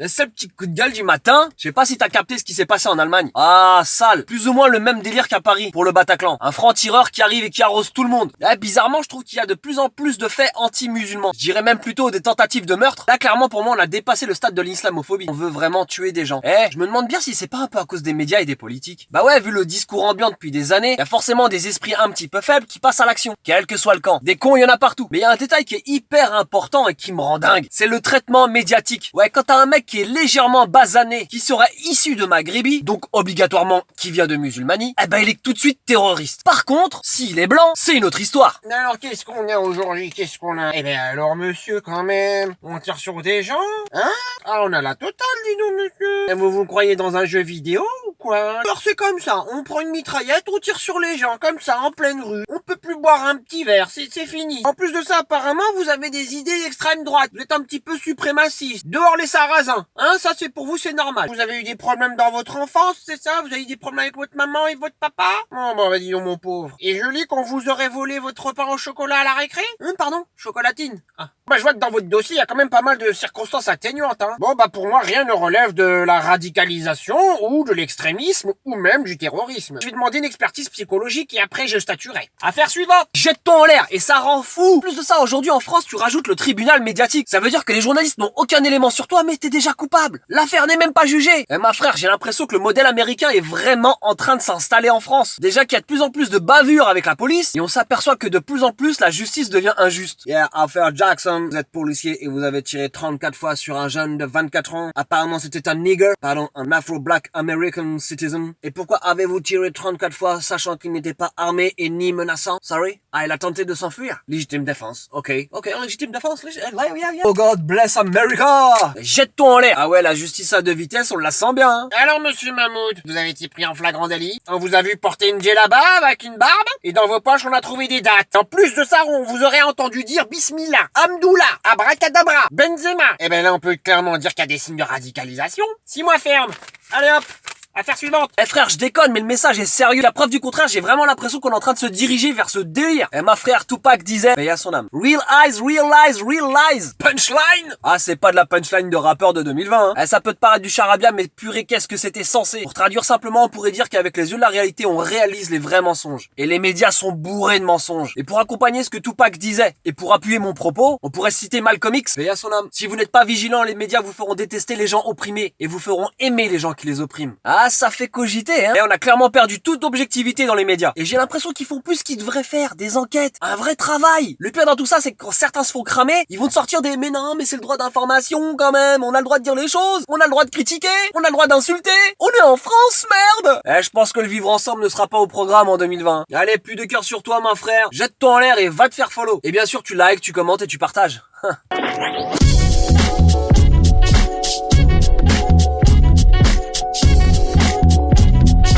C'est le petit coup de gueule du matin. Je sais pas si t'as capté ce qui s'est passé en Allemagne. Ah, sale. Plus ou moins le même délire qu'à Paris pour le Bataclan. Un franc-tireur qui arrive et qui arrose tout le monde. Là, bizarrement, je trouve qu'il y a de plus en plus de faits anti-musulmans. Je dirais même plutôt des tentatives de meurtre. Là, clairement, pour moi, on a dépassé le stade de l'islamophobie. On veut vraiment tuer des gens. Je me demande bien si c'est pas un peu à cause des médias et des politiques. Bah ouais, vu le discours ambiant depuis des années, y a forcément des esprits un petit peu faibles qui passent à l'action. Quel que soit le camp. Des cons, il y en a partout. Mais il y a un détail qui est hyper important et qui me rend dingue. C'est le traitement médiatique. Ouais, quand t'as un mec qui est légèrement basané, qui serait issu de Maghrébi, donc obligatoirement qui vient de musulmanie, il est tout de suite terroriste. Par contre, s'il est blanc, c'est une autre histoire. Alors, qu'est-ce qu'on a aujourd'hui? Qu'est-ce qu'on a? Alors, monsieur, quand même, on tire sur des gens? Hein? Ah, on a la totale, dis-nous, monsieur. Vous croyez dans un jeu vidéo ou quoi? Alors, c'est comme ça. On prend une mitraillette, on tire sur les gens, comme ça, en pleine rue. On peut plus boire un petit verre, c'est fini. En plus de ça, apparemment, vous avez des idées d'extrême droite. Vous êtes un petit peu suprémaciste. Dehors les sarrasins. Hein, ça, c'est pour vous, c'est normal. Vous avez eu des problèmes dans votre enfance, c'est ça? Vous avez eu des problèmes avec votre maman et votre papa? Oh, bah, dis donc, mon pauvre. Et je lis qu'on vous aurait volé votre repas au chocolat à la récré? Pardon? Chocolatine? Ah. Bah, je vois que dans votre dossier, il y a quand même pas mal de circonstances atténuantes, hein. Bon, bah, pour moi, rien ne relève de la radicalisation ou de l'extrémisme ou même du terrorisme. Je vais demander une expertise psychologique et après, je statuerai. Affaire suivante. Jette-toi en l'air et ça rend fou. En plus de ça, aujourd'hui en France, tu rajoutes le tribunal médiatique. Ça veut dire que les journalistes n'ont aucun élément sur toi, mais t'es déjà coupable. L'affaire n'est même pas jugée. Ma frère, j'ai l'impression que le modèle américain est vraiment en train de s'installer en France. Déjà qu'il y a de plus en plus de bavures avec la police et on s'aperçoit que de plus en plus la justice devient injuste. Affaire Jackson, vous êtes policier et vous avez tiré 34 fois sur un jeune de 24 ans. Apparemment, c'était un nigger, un Afro-Black American citizen. Et pourquoi avez-vous tiré 34 fois sachant qu'il n'était pas armé et ni menaçant? Sorry? Il a tenté de s'enfuir. Légitime défense. Ok, légitime défense. Oh God bless America! Jette-toi en l'air. Ah ouais, la justice à deux vitesses, on la sent bien. Hein. Alors, monsieur Mahmoud, vous avez été pris en flagrant délit. On vous a vu porter une djellaba avec une barbe. Et dans vos poches, on a trouvé des dates. En plus de ça, on vous aurait entendu dire Bismillah, Amdoullah, Abracadabra, Benzema. Là, on peut clairement dire qu'il y a des signes de radicalisation. 6 mois ferme. Allez hop. Affaire suivante. Frère, je déconne, mais le message est sérieux. La preuve du contraire, j'ai vraiment l'impression qu'on est en train de se diriger vers ce délire. Ma frère Tupac disait, mais il y a son âme. Real eyes, real lies, real lies. Punchline. Ah, c'est pas de la punchline de rappeur de 2020. Hein. Ça peut te paraître du charabia, mais purée, qu'est-ce que c'était censé. Pour traduire simplement, on pourrait dire qu'avec les yeux de la réalité, on réalise les vrais mensonges. Et les médias sont bourrés de mensonges. Et pour accompagner ce que Tupac disait, et pour appuyer mon propos, on pourrait citer Malcolm X, mais il y a son âme. Si vous n'êtes pas vigilant, les médias vous feront détester les gens opprimés, et vous feront aimer les gens qui les oppriment. Ah, ça fait cogiter, hein. Et on a clairement perdu toute objectivité dans les médias. Et j'ai l'impression qu'ils font plus ce qu'ils devraient faire, des enquêtes, un vrai travail. Le pire dans tout ça, c'est que quand certains se font cramer, ils vont te sortir des mais non, mais c'est le droit d'information quand même, on a le droit de dire les choses, on a le droit de critiquer, on a le droit d'insulter, on est en France, merde. Je pense que le vivre ensemble ne sera pas au programme en 2020. Allez, plus de cœur sur toi, mon frère, jette-toi en l'air et va te faire follow. Et bien sûr, tu likes, tu commentes et tu partages.